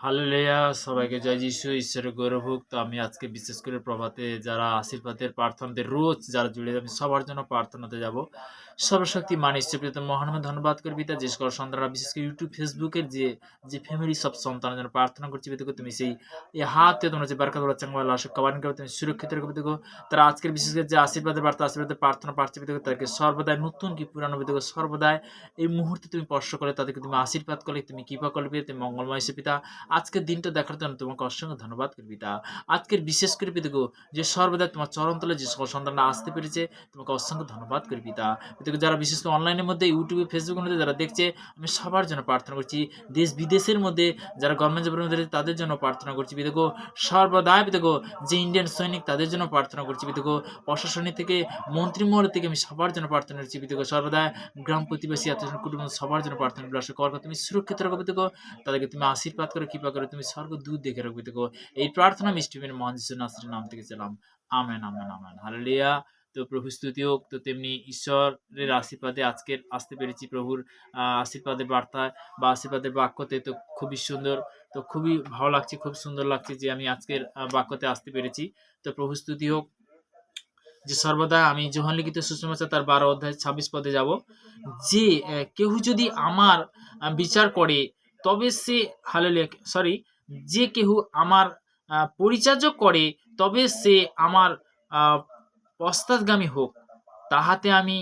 Hallelujah! সবাইকে জয় যিশু। ঈশ্বরের গৌরব হোক। তো আমি আজকে বিশেষ করে প্রভাতে যারা আশীর্বাদের প্রার্থনাতে রোজ যারা জুড়ে আমি সবার জন্য প্রার্থনাতে যাব। সর্বশক্তিমান ঈশ্বর পিতা মহান ধন্যবাদ করি পিতা, যে সকল সন্তানরা বিশেষ করে ইউটিউব, ফেসবুকের যে ফ্যামিলি সব সন্তানের জন্য প্রার্থনা করছি পিতা, তুমি সেই এই হাতে তোমরা যে বারকা বলা চাঙ্গা আল্লাহ কবান করে তুমি সুরক্ষিত রেখো পিতা। তারা আজকের বিশেষ করে যে আশীর্বাদের বার্তা আশীর্বাদের প্রার্থনা পাচ্ছে পিতা, তাদেরকে সর্বদাই নতুন কি পুরানো পিতা, সর্বদাই এই মুহূর্তে তুমি স্পর্শ করে তাদেরকে তুমি আশীর্বাদ করলে, তুমি কৃপা করলে পিতা, তুমি মঙ্গলময় ঈশ্বর পিতা। আজকের দিনটা দেখার জন্য তোমাকে অসংখ্য ধন্যবাদ করি পিতা। আজকের বিশেষ করে পিতা গো, যে সর্বদা তোমার চরণতলে যে সকল সন্তানরা আসতে পেরেছে, তোমাকে অসংখ্য ধন্যবাদ করি পিতা। পিতা যারা বিশেষ করে অনলাইনের মধ্যে ইউটিউবে, ফেসবুকের মধ্যে যারা দেখছে, আমি সবার জন্য প্রার্থনা করছি। দেশ বিদেশের মধ্যে যারা গভর্নমেন্ট জবের মধ্যে তাদের জন্য প্রার্থনা করছি পিতা গো। সর্বদাই পিতা গো, যে ইন্ডিয়ান সৈনিক তাদের জন্য প্রার্থনা করছি পিতা গো। প্রশাসনিক থেকে মন্ত্রীমহল থেকে আমি সবার জন্য প্রার্থনা করছি পিতা গো। সর্বদা গ্রাম প্রতিবেশী আত্মীয় কুটুম্ব সবার জন্য প্রার্থনা করি। আশা করবো তুমি সুরক্ষিত রাখো পিতা গো, তাদেরকে তুমি আশীর্বাদ করো, কৃপা করো, তুমি স্বর্গদূত দেখে রাখবে দেখো। এই প্রার্থনা মিষ্টিমের মহান যিশু নাসরির নাম থেকে চালাম। Amen, amen, amen. হালেলুয়া। তো প্রভু স্তুতি হোক। তো তেমনি ঈশ্বরের আশীর্বাদে আজকের আসতে পেরেছি প্রভুর আশীর্বাদের বার্তায় বা আশীর্বাদের বাক্যতে। তো খুবই সুন্দর, তো খুবই ভালো লাগছে, খুব সুন্দর লাগছে যে আমি আজকের বাক্যতে আসতে পেরেছি। তো প্রভু স্তুতি হোক। যে সর্বদা আমি যোহান লিখিত সুসমাচার তার 12 অধ্যায় 26 পদে যাব, যে কেউ যদি আমার বিচার করে তবে সে হালেলুয়া, সরি, যে কেহ আমার পরিচর্য করে তবে সে আমার পশ্চাৎগামী হোক, তাহাতে আমি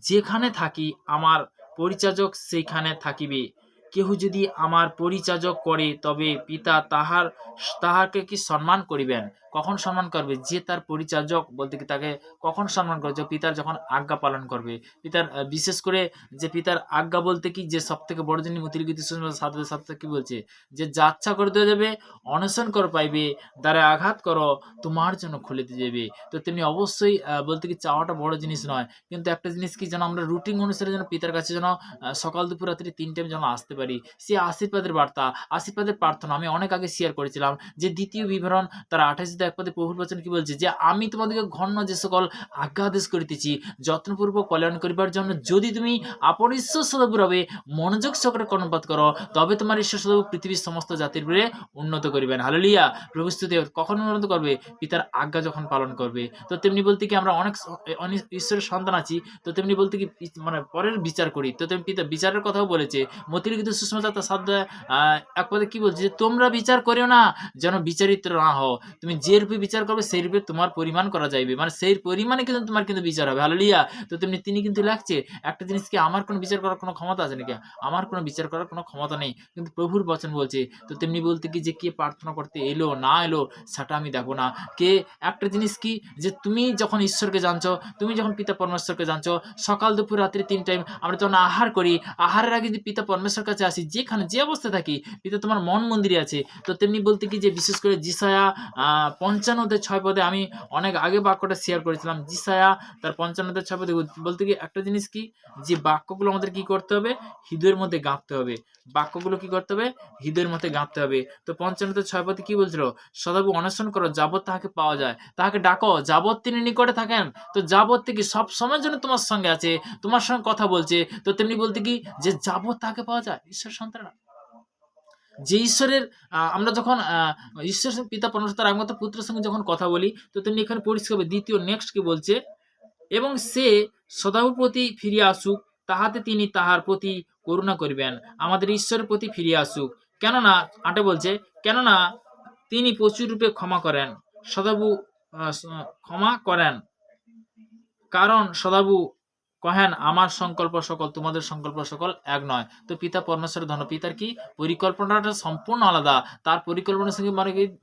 যেখানে থাকি আমার পরিচারক সেইখানে থাকিবে। কেহ যদি আমার পরিচারক করে তবে পিতা তাহাকে কি সম্মান করিবেন? কখন সম্মান করবে? যে তার পরিচারক বলতে কি তাকে কখন সম্মান করবে? যে পিতার যখন আজ্ঞা পালন করবে। পিতার বিশেষ করে যে পিতার আজ্ঞা বলতে কি, যে সব থেকে বড় জিনিস অতিরিক্ত সাথে সাথে কি বলছে, যে যাচ্ছা করতে যাবে, অনশন কর পাইবে, দ্বারে আঘাত করো, তোমার জন্য খুলিতে যাবে। তো তেমনি অবশ্যই বলতে কি চাওয়াটা বড় জিনিস নয়, কিন্তু একটা জিনিস কি যেন আমরা রুটিন অনুসারে যেন পিতার কাছে যেন সকাল দুপুর রাত্রি 3 টাইম যেন আসতে পারি। সে আশীর্বাদের বার্তা, আশীর্বাদের প্রার্থনা আমি অনেক আগে শেয়ার করেছিলাম, যে দ্বিতীয় বিবরণ তার 28 পদে প্রভুর বচন কি বলছে, যে আমি তোমাদেরকে ঘন যে সকল আজ্ঞাদেশ করিতেছি যত্নপূর্বক কল্যাণ করিবার জন্য, যদি তুমি আপন ঈশ্বর সদাপ্রভে মনোযোগ সহকারে কর্ণপাত করো, তবে তোমার ঈশ্বর সদাপ্রভু পৃথিবীর সমস্ত জাতির উপরে উন্নত করিবেন। হালেলুয়া। প্রভু স্তুতি কখন উন্নত করবে? পিতার আজ্ঞা যখন পালন করবে। তো তেমনি বলতে কি আমরা অনেক ঈশ্বরের সন্তান আছি, তো তেমনি বলতে কি মানে পরের বিচার করি। তো তেমনি পিতা বিচারের কথাও বলেছে। মতিলিখিত সুষমাচার তার 7 এক পদে কি বলছে, যে তোমরা বিচার করিও না যেন বিচারিত না হও। তুমি যে রূপে বিচার করবে সেই রূপে তোমার পরিমাণ করা যাইবে, মানে সেই পরিমাণে কিন্তু তোমার কিন্তু বিচার হবে। হালেলুয়া। তো তেমনি তিনি কিন্তু লাগছে একটা জিনিস কি, আমার কোনো বিচার করার কোনো ক্ষমতা আছে নাকি? আমার কোনো বিচার করার কোনো ক্ষমতা নেই, কিন্তু প্রভুর বচন বলছে। তো তেমনি বলতে কি, যে কে প্রার্থনা করতে এলো না এলো সেটা আমি দেখো না। কে একটা জিনিস কি, যে তুমি যখন ঈশ্বরকে জানছো, তুমি যখন পিতা পরমেশ্বরকে জানছো, সকাল দুপুর রাত্রি 3 টাইম আমরা যখন আহার করি, আহারের আগে যদি পিতা পরমেশ্বর কাছে আসি, যেখানে যে অবস্থায় থাকি, পিতা তোমার মন মন্দিরে আছে। তো তেমনি বলতে কি, যে বিশেষ করে যিশায়া 55 পদে আমি অনেক আগে বাক্যটা শেয়ার করেছিলাম। যিশায়া তার 55 পদে বলতে কি একটা জিনিস কি, যে বাক্যগুলো আমাদের কি করতে হবে? হৃদয়ের মধ্যে গাঁথতে হবে। বাক্যগুলো কি করতে হবে? হৃদয়ের মধ্যে গাঁথতে হবে। তো 55 পদে কি বলছিল? সদাপ্রভু অন্বেষণ করো যাবৎ তাহাকে পাওয়া যায়, তাহাকে ডাকো যাবৎ তিনি নিকটে থাকেন। তো যাবৎ থেকে সব সময়ের জন্য তোমার সঙ্গে আছে, তোমার সঙ্গে কথা বলছে। তো তেমনি বলতে কি, যে যাবৎ তাহাকে পাওয়া যায়। ঈশ্বর সন্তানরা যে ঈশ্বরের আমরা যখন ঈশ্বর পিতা পরমেশ্বর তার একমাত্র পুত্রের সঙ্গে যখন কথা বলি, তো তেমনি এখানে পরিষ্কার দ্বিতীয় নেক্সট কি বলছে, এবং সে সদাপ্রভুর প্রতি ফিরিয়া আসুক, তাহাতে তিনি তাহার প্রতি করুণা করিবেন। আমাদের ঈশ্বরের প্রতি ফিরিয়া আসুক। কেননা 8 বলছে, কেননা তিনি প্রচুর রূপে ক্ষমা করেন, সদাপ্রভু ক্ষমা করেন, কারণ সদাপ্রভু কহেন আমার সংকল্প সকল, তোমাদের সংকল্প সকল এক নয়। তো পিতা পরমেশ্বরের ধন্য, পিতার কি পরিকল্পনাটা সম্পূর্ণ আলাদা, তার পরিকল্পনার সঙ্গে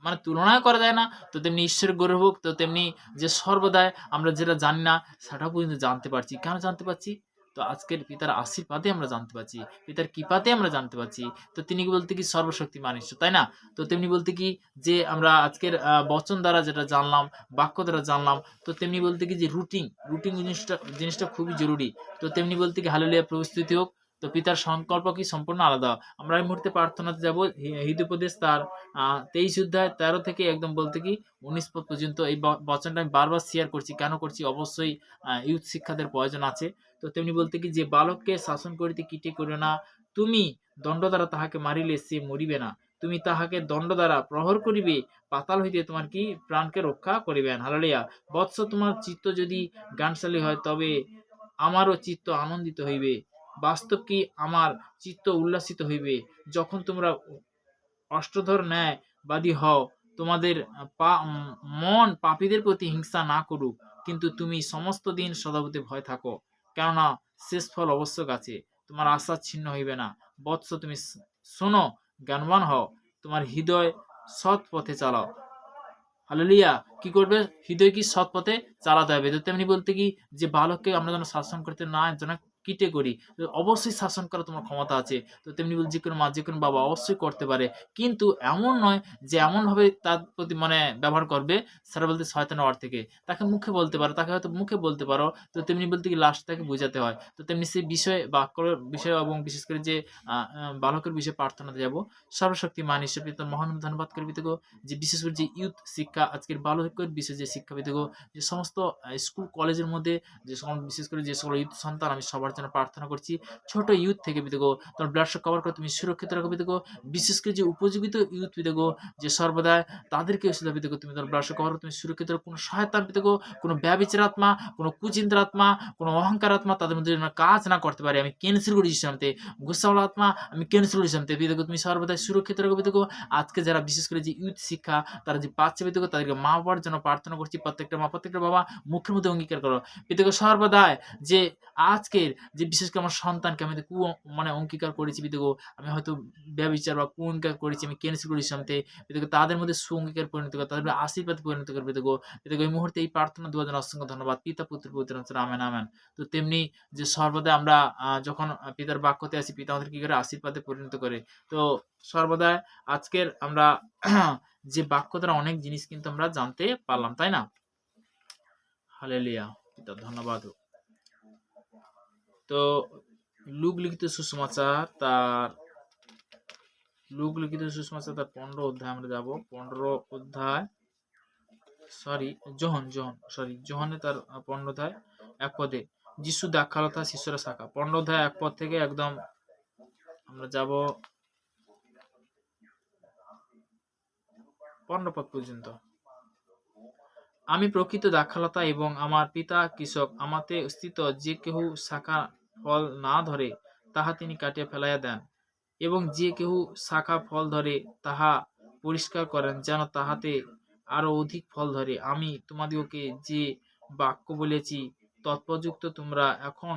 মানে তুলনায় করা যায় না। তো তেমনি ঈশ্বরের গৌরব হোক। তো তেমনি যে সর্বদাই আমরা যেটা জানি না সেটাও পর্যন্ত জানতে পারছি। কেন জানতে পারছি? তো আজকের পিতার আশীর্বাদে আমরা জানতে পারছি, পিতার কৃপাতে আমরা জানতে পারছি। তো তিনি বলতে কি সর্বশক্তিমান ঈশ্বর, তাই না? তো তেমনি বলতে কি, যে আমরা আজকের বচন দ্বারা যেটা জানলাম, বাক্য দ্বারা জানলাম, তো তেমনি বলতে কি, যে রুটিন জিনিসটা খুবই জরুরি। তো তেমনি বলতে কি হালেলুয়া, প্রস্তুতি হোক। তো পিতার সংকল্প কি সম্পূর্ণ আলাদা। আমরা এই মুহূর্তে প্রার্থনাতে যাব হিতোপদেশ তার 23 অধ্যায় 13 থেকে একদম বলতে কি 19 পদ পর্যন্ত। এই বচনটা আমি বারবার শেয়ার করছি, কেন করছি? অবশ্যই ইউথ শিক্ষাদের প্রয়োজন আছে। তো তেমনি বলতে কি, যে বালককে শাসন করিতে কিটে করিও না, তুমি দণ্ড দ্বারা তাহাকে মারিলে সে মরিবে না, তুমি তাহাকে দণ্ড দ্বারা প্রহর করিবে, পাতাল হইতে তোমার কি প্রাণকে রক্ষা করিবেন। হালেলুয়া। বৎস, তোমার চিত্ত যদি জ্ঞানশালী হয়, তবে আমারও চিত্ত আনন্দিত হইবে। বাস্তব কি আমার চিত্ত উল্লাসিত হইবে, যখন তোমরা অষ্টধর ন্যায়বাদী হও। তোমাদের মন পাপীদের প্রতি হিংসা না করুক, কিন্তু তুমি সমস্ত দিন সদাপ্রতি ভয় থাকো, কেননা শেষ ফল আবশ্যক আছে। তোমার আশা ছিন্ন হইবে না। বৎস, তুমি শোনো, জ্ঞানবান হও, তোমার হৃদয় সৎ পথে চালাও। হালেলুয়া। কি করবে? হৃদয় কি সৎ পথে চালাতে হবে। তো তেমনি বলতে কি, যে বালককে আমরা যেন শাসন করতে না যেন কিটে করি, অবশ্যই শাসন করার তোমার ক্ষমতা আছে। তো তেমনি বল, যে কোনো মা, যে কোনো বাবা অবশ্যই করতে পারে, কিন্তু এমন নয় যে এমন ভাবে তার প্রতি মানে ব্যবহার করবে, সেটা বলতে শয়তানের অর্থ থেকে। তাকে মুখে বলতে পারো, তাকে হয়তো মুখে বলতে পারো, তো তেমনি বলতে কি লাস্ট তাকে বোঝাতে হয়। তো তেমনি সেই বিষয়ে বাক্যর বিষয় এবং বিশেষ করে যে বালকের বিষয়ে প্রার্থনাতে যাব। সর্বশক্তিমান ঈশ্বর পিতা মহান ধন্যবাদ করবি তো, যে বিশেষ করে যে ইউথ শিক্ষা, আজকের বালকের বিষয়ে যে শিক্ষাবিদ, যে সমস্ত স্কুল কলেজের মধ্যে যে সকল, বিশেষ করে যে সকল ইউথ সন্তান, আমি সবার জন্য প্রার্থনা করছি। ছোট ইউথ থেকে বিদেগো তোমার ব্লাড কভার করে তুমি সুরক্ষিত রাখো বিদেগো। বিশেষ করে যে উপযোগিত ইউথ বিদেগো, যে সর্বদা তাদেরকে সেটা বিদেগো তুমি তোমার ব্লাড কভার তুমি সুরক্ষিত রাখো। কোনো সহায়তা বিদেগো, কোনো ব্যবিচার আত্মা, কোনো কুচিন্তার আত্মা, কোনো অহংকার আত্মা তাদের মধ্যে যেন কাজ না করতে পারে, আমি ক্যান্সেল করি সামতে। গুসাওয়ালা আত্মা আমি ক্যান্সেল করি সামতে বিদেগো, তুমি সর্বদা সুরক্ষিত রাখো বিদেগো। আজকে যারা বিশেষ করে যে ইউথ শিক্ষা তারা যে পাচ্ছে বিদেগো, তাদেরকে মা বাবার জন্য প্রার্থনা করছি। প্রত্যেকটা মা, প্রত্যেকটা বাবা মুখের মধ্যে অঙ্গীকার করো বিদেগো সর্বদাই, যে আজকের যে বিশেষ করে আমার সন্তানকে আমি মানে অঙ্গীকার করেছি বিদেগো, আমি হয়তো ব্যবিচার বা কুঅঙ্গীকার করেছি, আমি ক্যান্সেল করি সামতে বিদেগো, তাদের মধ্যে সুঅঙ্গীকার পরিণত করে, তাদের আশীর্বাদ পরিণত করবে বিদেগো। বিদেগো এই মুহূর্তে এই প্রার্থনা দেওয়ার জন্য অসংখ্য ধন্যবাদ। পিতা পুত্র পবিত্র আত্মার আমেন আমেন। তো তেমনি যে সর্বদা আমরা যখন পিতার বাক্যতে আসি, পিতা আমাদের কি করে আশীর্বাদে পরিণত করে। তো সর্বদা আজকের আমরা যে বাক্য দ্বারা অনেক জিনিস কিন্তু আমরা জানতে পারলাম, তাই না? হালেলুয়া। পিতা ধন্যবাদ। তো লুক লিখিত সুসমাচার তার 15 অধ্যায় আমরা যাব। 15 অধ্যায়, যোহানে তার 15 অধ্যায় 1 পদে, যিশু দাক্ষালতা শিষ্যরা শাখা। 15 অধ্যায় 1 পদ থেকে একদম আমরা যাব 15 পদ পর্যন্ত। আমি প্রকৃত দাক্ষালতা এবং আমার পিতা কৃষক। আমাতে স্থিত যে কেহ শাখা ফল না ধরে, তাহা তিনি কাটিয়া ফেলাইয়া দেন, এবং যে কেহ শাখা ফল ধরে, তাহা পরিষ্কার করেন, যেন তাহাতে আরো অধিক ফল ধরে। আমি তোমাদিগকে যে বাক্য বলেছি, তৎপযুক্ত তোমরা এখন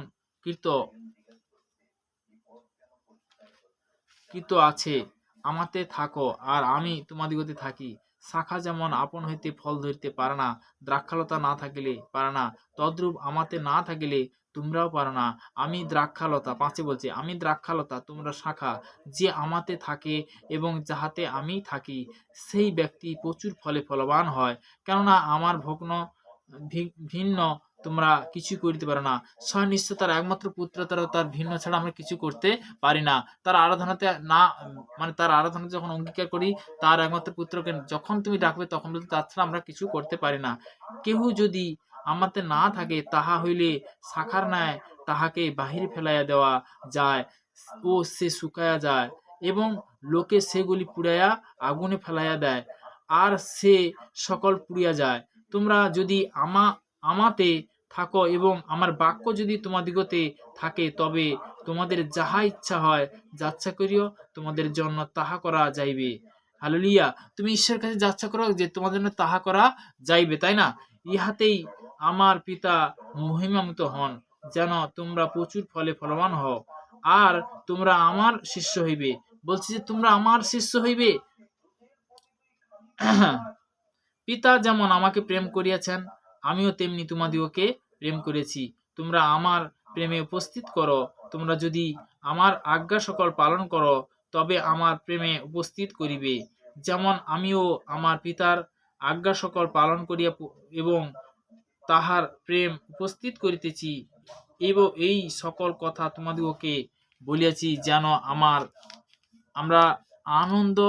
কৃত আছে, আমাতে থাকো, আর আমি তোমাদিগতে থাকি। শাখা যেমন আপন হইতে ফল ধরিতে পারে না, দ্রাক্ষালতা না থাকিলে পারে না, তদ্রূপ আমাতে না থাকিলে তোমরাও পারো না। আমি দ্রাক্ষালতা, 5 বলছে, আমি দ্রাক্ষালতা, তোমরা শাখা। যে আমাতে থাকে এবং যাহাতে আমি থাকি, সেই ব্যক্তি প্রচুর ফলে ফলবান হয়, কেননা আমার ভগ্ন ভিন্ন তোমরা কিছু করিতে পারো না। স্বয়ং নিশ্চয় তার একমাত্র পুত্র দ্বারা তার ভিন্ন ছাড়া আমরা কিছু করতে পারি না। তার আরাধনাতে না, মানে তার আরাধনাতে যখন অঙ্গীকার করি, তার একমাত্র পুত্রকে যখন তুমি ডাকবে, তখন বলতে তার ছাড়া আমরা কিছু করতে পারি না। কেহ যদি আমাতে না থাকে, তাহা হইলে শাখার ন্যায় তাহাকে বাহিরে ফেলাইয়া দেওয়া যায়, ও সে শুকাইয়া যায়, এবং লোকে সেগুলি পুড়াইয়া আগুনে ফেলাইয়া দেয়, আর সে সকল পুড়িয়া যায়। তোমরা যদি আমাতে থাকো এবং আমার বাক্য যদি তোমাদিগতে থাকে, তবে তোমাদের যাহা ইচ্ছা হয় যাচ্ছা করিও, তোমাদের জন্য তাহা করা যাইবে। হালেলুয়া। তুমি ঈশ্বরের কাছে যাচ্ছা করো যে তোমাদের জন্য তাহা করা যাইবে, তাই না? ইহাতেই আমার পিতা মহিমান্বিত হন, যেন তোমরা প্রচুর ফলে ফলবান হও, আর তোমরা আমার শিষ্য হইবে। বলছি যে তোমরা আমার শিষ্য হইবে। পিতা যেমন আমাকে প্রেম করিয়াছেন, আমিও তেমনি তোমাদিগকে প্রেম করেছি। তোমরা আমার প্রেমে উপস্থিত করো। তোমরা যদি আমার আজ্ঞা সকল পালন করো, তবে আমার প্রেমে উপস্থিত করিবে, যেমন আমিও আমার পিতার আজ্ঞা সকল পালন করিয়া এবং তাহার প্রেম উপস্থিত করিতেছি। এবং এই সকল কথা তোমাদিগকে বলিয়াছি, যেন আমরা আনন্দ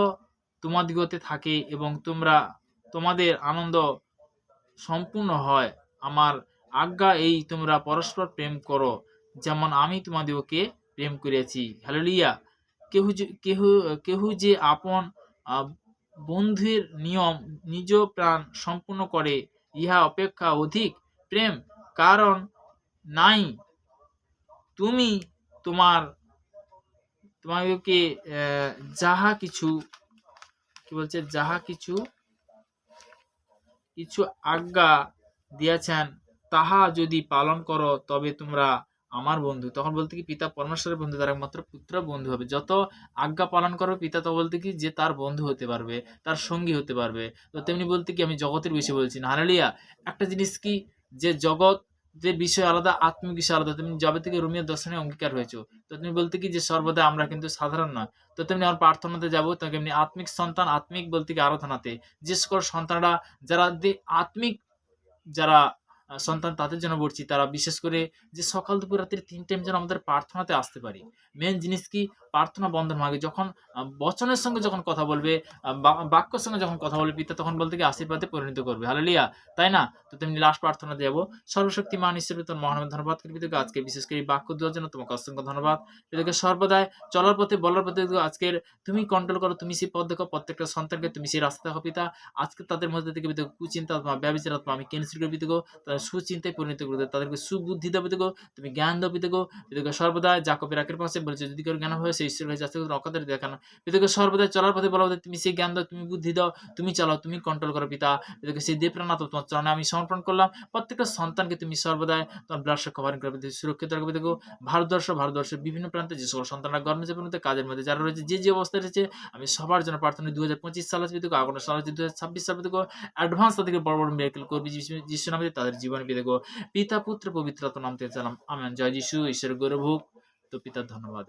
তোমাদিগতে থাকে এবং তোমাদের আনন্দ সম্পূর্ণ হয়। আমার আজ্ঞা এই, তোমরা পরস্পর প্রেম করো, যেমন আমি তোমাদিগকে প্রেম করিয়াছি। হালেলুয়া। কেহ যে আপন আহ, বন্ধুর নিয়ম নিজ প্রাণ সম্পূর্ণ করে, ইহা অপেক্ষা অধিক প্রেম কারণ নাই। তুমি তোমাকে যাহা কিছু কি বলছে, যাহা কিছু কিছু আজ্ঞা দিয়েছেন তাহা যদি পালন করো তবে তোমরা আমার বন্ধু। তখন বলতে কি পিতা পরমেশ্বরের বন্ধু, তার একমাত্র পুত্র বন্ধু হবে। যত আজ্ঞা পালন করো পিতা তো বলতে কি যে তার বন্ধু হতে পারবে, তার সঙ্গী হতে পারবে। তো তেমনি বলতে কি আমি জগতের বিষয়ে বলছি না, হালেলুয়া। একটা জিনিস কি, যে জগৎ যে বিষয় আলাদা, আত্মিক বিষয় আলাদা। তুমি যবে থেকে রোমীয় দর্শনে অঙ্গীকার হয়েছো, তো তুমি বলতে কি যে সর্বদা আমরা কিন্তু সাধারণ নয়। তো তেমনি আমার প্রার্থনাতে যাবো, তো তেমনি আত্মিক সন্তান, আত্মিক বলতে কি আরাধনাতে যে সকল সন্তানরা যারা আত্মিক যারা সন্তান তাদের জন্য বলছি, তারা বিশেষ করে যে সকাল দুপুর রাত্রি ৩ টাইম যেন আমাদের প্রার্থনাতে আসতে পারি। মেন জিনিস কি, প্রার্থনা বন্ধন ভাগে যখন বচনের সঙ্গে যখন কথা বলবে, বাক্যর সঙ্গে যখন কথা বলবে পিতা, তখন বলতে কি আশীর্বাদে পরিণত করবে, হালেলুয়া, তাই না? তো তেমনি লাস্ট প্রার্থনা দেব। সর্বশক্তিমান ঈশ্বর তোর মহান ধন্যবাদ করি পিতাকে, আজকে বিশেষ করে এই বাক্য দেওয়ার জন্য তোমাকে অসংখ্য ধন্যবাদ। পিতাকে সর্বদাই চলার পথে বলার পথে আজকের তুমি কন্ট্রোল করো, তুমি সেই পথ দেখো, প্রত্যেকটা সন্তানকে তুমি সেই রাস্তা দেখো পিতা। আজকে তাদের মধ্যে থেকে পিতা কুচিন্তা আত্মা, ব্যভিচার আত্মা আমি ক্যান্সেল করে পিতাগো, তাদের সুচিন্তায় পরিণত করে দাও, তাদেরকে সুবুদ্ধি দাও পিতাগো, তুমি জ্ঞান দাও পিতাগো। পিতাকে সর্বদা জাকবের একের পাশে বলেছে যদি কেউ জ্ঞান হয় সেই ঈশ্বরের কাছে আসতে অকাদের দেখানো। পিতাকে সর্বদা চলার পথে বলা তুমি সেই জ্ঞান দাও, তুমি বুদ্ধি দাও, তুমি চালাও, তুমি কন্ট্রোল করো পিতা। পিতাকে সেই দেবপ্রাণ তোমার চরণে আমি সমর্পণ করলাম। প্রত্যেকটা সন্তানকে তুমি সর্বদাই তোমার ব্লাড কভারিং করে সুরক্ষিত রাখবে পিতাগো। ভারতবর্ষের বিভিন্ন প্রান্তে যে সকল সন্তানরা কর্মজীবনে কাজের মধ্যে যারা রয়েছে, যে যে অবস্থায় রয়েছে, আমি সবার জন্য প্রার্থনা 2025 সাল আসবে পিতাগো, আগামী সাল আসবে 2026 সাল পিতাগো, অ্যাডভান্স তাদেরকে বড় বড় মিরাকেল করবি যিশু নামে তাদের জীবনে পিতাগো। পিতা পুত্র পবিত্র আত্মার নাম থেকে চালাম, আমেন। জয় যিশু, ঈশ্বরের গৌরব হোক। তো পিতার ধন্যবাদ।